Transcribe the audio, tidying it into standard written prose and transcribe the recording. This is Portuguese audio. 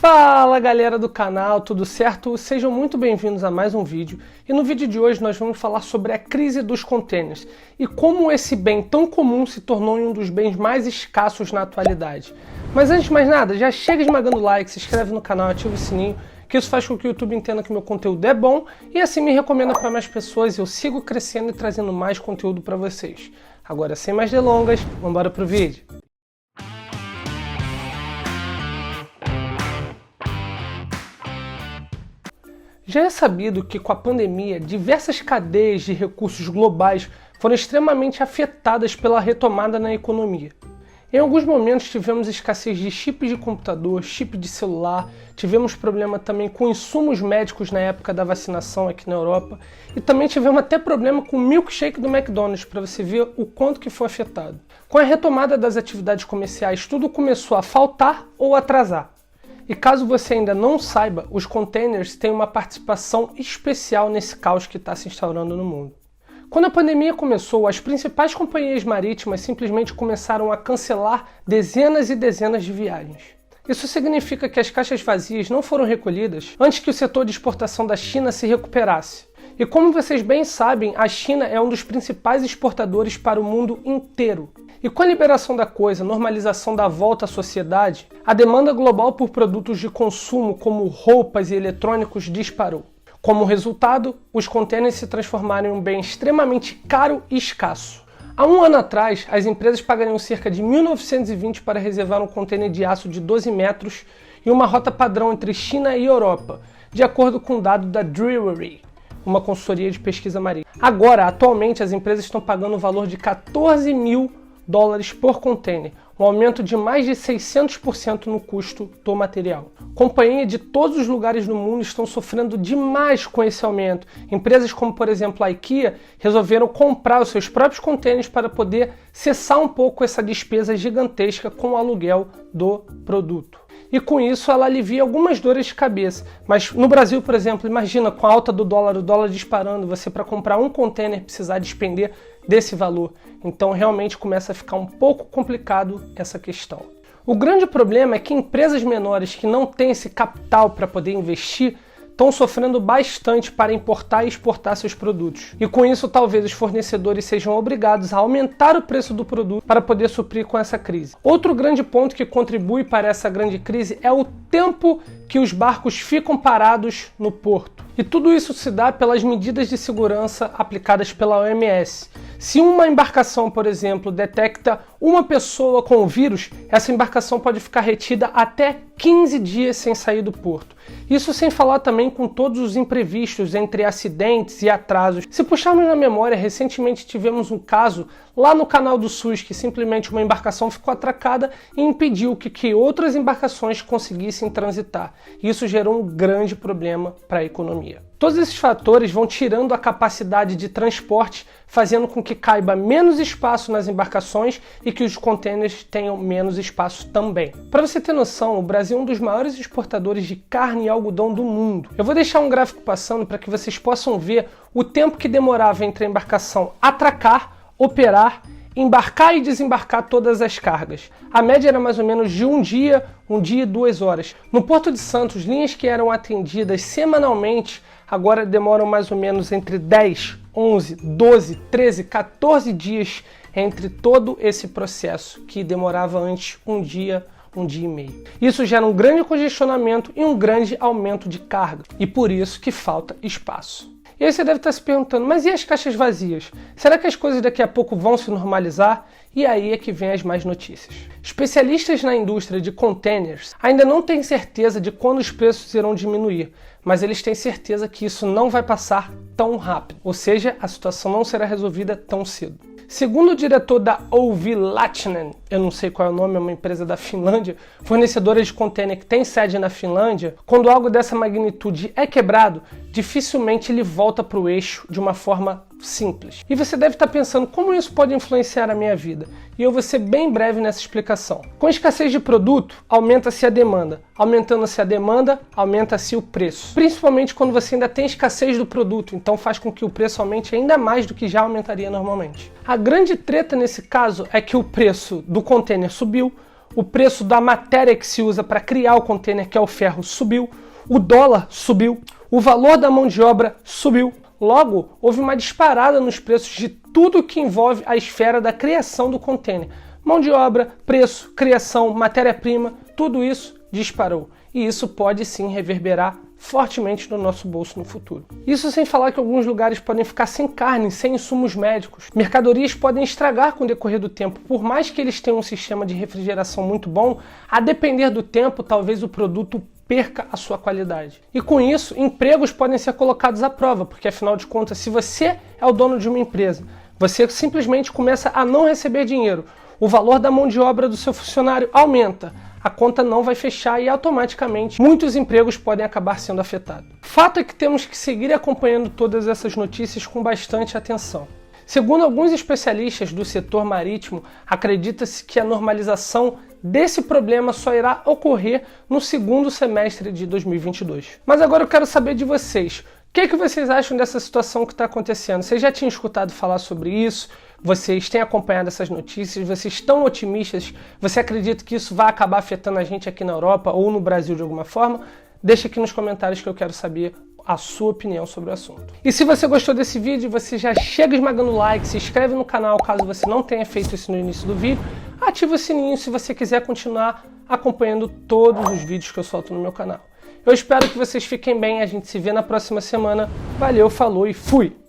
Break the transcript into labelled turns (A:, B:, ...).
A: Fala galera do canal, tudo certo? Sejam muito bem-vindos a mais um vídeo. E no vídeo de hoje nós vamos falar sobre a crise dos containers e como esse bem tão comum se tornou um dos bens mais escassos na atualidade. Mas antes de mais nada, já chega esmagando o like, se inscreve no canal, ativa o sininho, que isso faz com que o YouTube entenda que meu conteúdo é bom e assim me recomenda para mais pessoas e eu sigo crescendo e trazendo mais conteúdo para vocês. Agora, sem mais delongas, vamos embora pro vídeo. Já é sabido que com a pandemia, diversas cadeias de recursos globais foram extremamente afetadas pela retomada na economia. Em alguns momentos tivemos escassez de chips de computador, chip de celular, tivemos problema também com insumos médicos na época da vacinação aqui na Europa e também tivemos até problema com o milkshake do McDonald's, para você ver o quanto que foi afetado. Com a retomada das atividades comerciais, tudo começou a faltar ou atrasar. E caso você ainda não saiba, os containers têm uma participação especial nesse caos que está se instaurando no mundo. Quando a pandemia começou, as principais companhias marítimas simplesmente começaram a cancelar dezenas e dezenas de viagens. Isso significa que as caixas vazias não foram recolhidas antes que o setor de exportação da China se recuperasse. E como vocês bem sabem, a China é um dos principais exportadores para o mundo inteiro. E com a liberação da coisa, normalização da volta à sociedade, a demanda global por produtos de consumo como roupas e eletrônicos disparou. Como resultado, os containers se transformaram em um bem extremamente caro e escasso. Há um ano atrás, as empresas pagariam cerca de 1.920 para reservar um container de aço de 12 metros e uma rota padrão entre China e Europa, de acordo com um dado da Drewry, uma consultoria de pesquisa marítima. Agora, atualmente, as empresas estão pagando o valor de $14.000 por container, um aumento de mais de 600% no custo do material. Companhias de todos os lugares do mundo estão sofrendo demais com esse aumento. Empresas como, por exemplo, a IKEA resolveram comprar os seus próprios containers para poder cessar um pouco essa despesa gigantesca com o aluguel do produto. E com isso ela alivia algumas dores de cabeça. Mas no Brasil, por exemplo, imagina com a alta do dólar, o dólar disparando, você para comprar um container precisar despender desse valor. Então realmente começa a ficar um pouco complicado essa questão. O grande problema é que empresas menores que não têm esse capital para poder investir estão sofrendo bastante para importar e exportar seus produtos. E com isso, talvez os fornecedores sejam obrigados a aumentar o preço do produto para poder suprir com essa crise. Outro grande ponto que contribui para essa grande crise é o tempo que os barcos ficam parados no porto. E tudo isso se dá pelas medidas de segurança aplicadas pela OMS. Se uma embarcação, por exemplo, detecta uma pessoa com o vírus, essa embarcação pode ficar retida até 15 dias sem sair do porto. Isso sem falar também com todos os imprevistos entre acidentes e atrasos. Se puxarmos na memória, recentemente tivemos um caso lá no canal do SUS que simplesmente uma embarcação ficou atracada e impediu que outras embarcações conseguissem transitar. Isso gerou um grande problema para a economia. Todos esses fatores vão tirando a capacidade de transporte, fazendo com que caiba menos espaço nas embarcações e que os containers tenham menos espaço também. Para você ter noção, o Brasil é um dos maiores exportadores de carne e algodão do mundo. Eu vou deixar um gráfico passando para que vocês possam ver o tempo que demorava entre a embarcação atracar, operar, embarcar e desembarcar todas as cargas. A média era mais ou menos de um dia e 2 horas. No Porto de Santos, linhas que eram atendidas semanalmente agora demoram mais ou menos entre 10, 11, 12, 13, 14 dias entre todo esse processo que demorava antes um dia e meio. Isso gera um grande congestionamento e um grande aumento de carga e por isso que falta espaço. E aí você deve estar se perguntando, mas e as caixas vazias? Será que as coisas daqui a pouco vão se normalizar? E aí é que vem as más notícias. Especialistas na indústria de containers ainda não têm certeza de quando os preços irão diminuir, mas eles têm certeza que isso não vai passar tão rápido, ou seja, a situação não será resolvida tão cedo. Segundo o diretor da OV Latinen, eu não sei qual é o nome, é uma empresa da Finlândia, fornecedora de container que tem sede na Finlândia, quando algo dessa magnitude é quebrado, dificilmente ele volta para o eixo de uma forma simples. E você deve estar pensando como isso pode influenciar a minha vida. E eu vou ser bem breve nessa explicação. Com escassez de produto, aumenta-se a demanda. Aumentando-se a demanda, aumenta-se o preço. Principalmente quando você ainda tem escassez do produto, então faz com que o preço aumente ainda mais do que já aumentaria normalmente. A grande treta nesse caso é que o preço do container subiu, o preço da matéria que se usa para criar o container, que é o ferro, subiu, o dólar subiu, o valor da mão de obra subiu. Logo, houve uma disparada nos preços de tudo que envolve a esfera da criação do container. Mão de obra, preço, criação, matéria-prima, tudo isso disparou. E isso pode sim reverberar fortemente no nosso bolso no futuro. Isso sem falar que alguns lugares podem ficar sem carne, sem insumos médicos. Mercadorias podem estragar com o decorrer do tempo. Por mais que eles tenham um sistema de refrigeração muito bom, a depender do tempo, talvez o produto perca a sua qualidade. E com isso, empregos podem ser colocados à prova, porque afinal de contas, se você é o dono de uma empresa, você simplesmente começa a não receber dinheiro, o valor da mão de obra do seu funcionário aumenta, a conta não vai fechar e automaticamente muitos empregos podem acabar sendo afetados. Fato é que temos que seguir acompanhando todas essas notícias com bastante atenção. Segundo alguns especialistas do setor marítimo, acredita-se que a normalização desse problema só irá ocorrer no segundo semestre de 2022. Mas agora eu quero saber de vocês. O que vocês acham dessa situação que está acontecendo? Vocês já tinham escutado falar sobre isso? Vocês têm acompanhado essas notícias? Vocês estão otimistas? Você acredita que isso vai acabar afetando a gente aqui na Europa ou no Brasil de alguma forma? Deixa aqui nos comentários que eu quero saber a sua opinião sobre o assunto. E se você gostou desse vídeo, você já chega esmagando o like, se inscreve no canal caso você não tenha feito isso no início do vídeo, ativa o sininho se você quiser continuar acompanhando todos os vídeos que eu solto no meu canal. Eu espero que vocês fiquem bem, a gente se vê na próxima semana. Valeu, falou e fui!